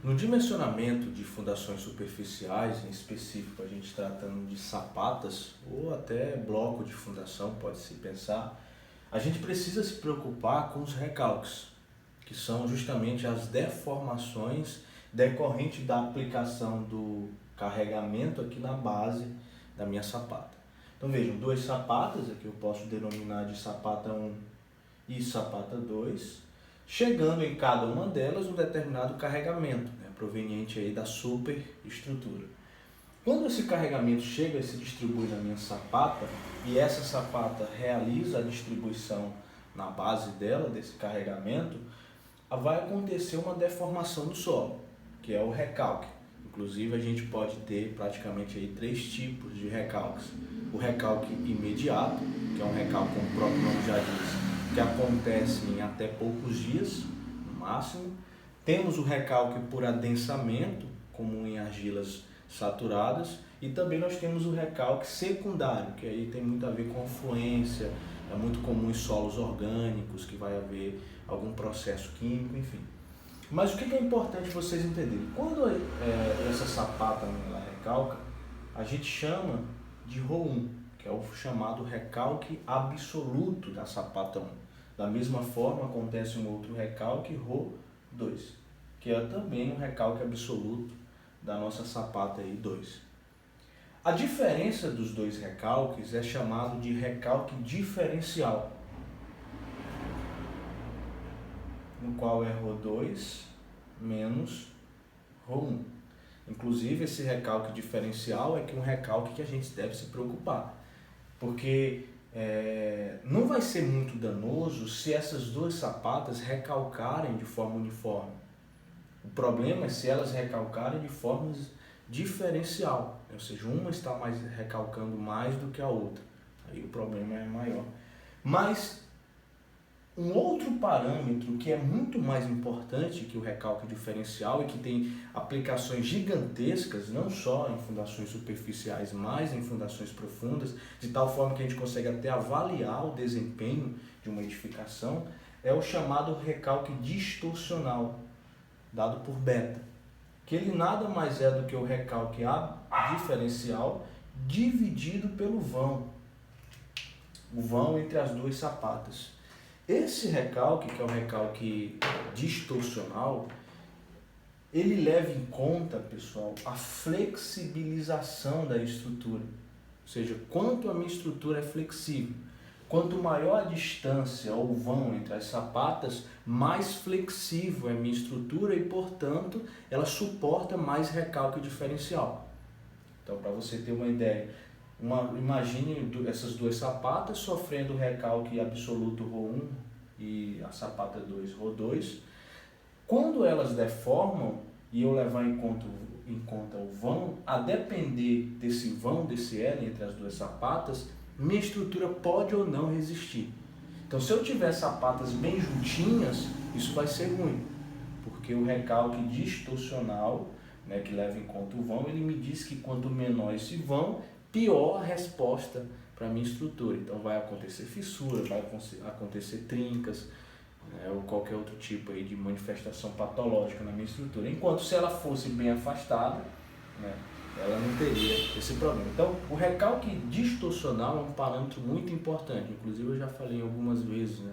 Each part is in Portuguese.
No dimensionamento de fundações superficiais, em específico a gente tratando de sapatas ou até bloco de fundação, pode-se pensar, a gente precisa se preocupar com os recalques, que são justamente as deformações decorrentes da aplicação do carregamento aqui na base da minha sapata. Então vejam, duas sapatas, aqui eu posso denominar de sapata 1 e sapata 2, chegando em cada uma delas um determinado carregamento, né, proveniente aí da superestrutura. Quando esse carregamento chega e se distribui na minha sapata, e essa sapata realiza a distribuição na base dela, desse carregamento, vai acontecer uma deformação do solo, que é o recalque. Inclusive a gente pode ter praticamente aí 3 tipos de recalques. O recalque imediato, que é um recalque, como o próprio nome já diz, que acontece em até poucos dias, no máximo. Temos o recalque por adensamento, comum em argilas saturadas, e também nós temos o recalque secundário, que aí tem muito a ver com a fluência, é muito comum em solos orgânicos, que vai haver algum processo químico, enfim. Mas o que é importante vocês entenderem? Quando essa sapata ela recalca, a gente chama de Rho1, que é o chamado recalque absoluto da sapata 1. Da mesma forma, acontece um outro recalque, Rho2, que é também um recalque absoluto da nossa sapata aí 2. A diferença dos dois recalques é chamado de recalque diferencial, no qual é Rho2 menos Rho1. Inclusive, esse recalque diferencial é que um recalque que a gente deve se preocupar, porque não vai ser muito danoso se essas duas sapatas recalcarem de forma uniforme. O problema é se elas recalcarem de forma diferencial, ou seja, uma está recalcando mais do que a outra, aí o problema é maior. Mas um outro parâmetro que é muito mais importante que o recalque diferencial e que tem aplicações gigantescas, não só em fundações superficiais, mas em fundações profundas, de tal forma que a gente consegue até avaliar o desempenho de uma edificação, é o chamado recalque distorcional, dado por beta, que ele nada mais é do que o recalque diferencial dividido pelo vão, o vão entre as duas sapatas. Esse recalque, que é o recalque distorcional, ele leva em conta, pessoal, a flexibilização da estrutura. Ou seja, quanto a minha estrutura é flexível. Quanto maior a distância ou vão entre as sapatas, mais flexível é a minha estrutura e, portanto, ela suporta mais recalque diferencial. Então, para você ter uma ideia, imagine essas duas sapatas sofrendo recalque absoluto Rho1 e a sapata 2 Rho2. Quando elas deformam e eu levar em conta o vão, a depender desse vão, desse L entre as duas sapatas, minha estrutura pode ou não resistir. Então, se eu tiver sapatas bem juntinhas, isso vai ser ruim, porque o recalque distorcional, né, que leva em conta o vão, ele me diz que quanto menor esse vão, pior a resposta para a minha estrutura. Então vai acontecer fissura, vai acontecer trincas, né, ou qualquer outro tipo aí de manifestação patológica na minha estrutura. Enquanto se ela fosse bem afastada, né, ela não teria esse problema. Então o recalque distorcional é um parâmetro muito importante, inclusive eu já falei algumas vezes, né,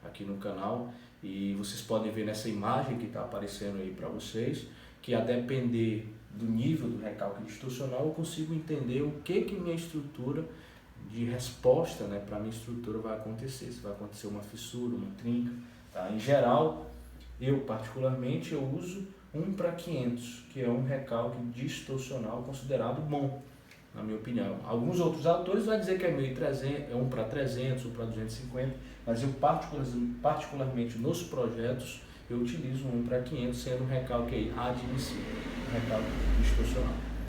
aqui no canal, e vocês podem ver nessa imagem que está aparecendo aí para vocês, que a depender do nível do recalque distorcional, eu consigo entender o que minha estrutura de resposta, né, para a minha estrutura vai acontecer. Se vai acontecer uma fissura, uma trinca. Tá? Em geral, eu particularmente, eu uso 1:500, que é um recalque distorcional considerado bom, na minha opinião. Alguns outros autores vão dizer que é 1.300, é 1:300, 1:250, mas eu particularmente nos projetos, eu utilizo 1:500, sendo um recalque aí admissível, um recalque distorcional.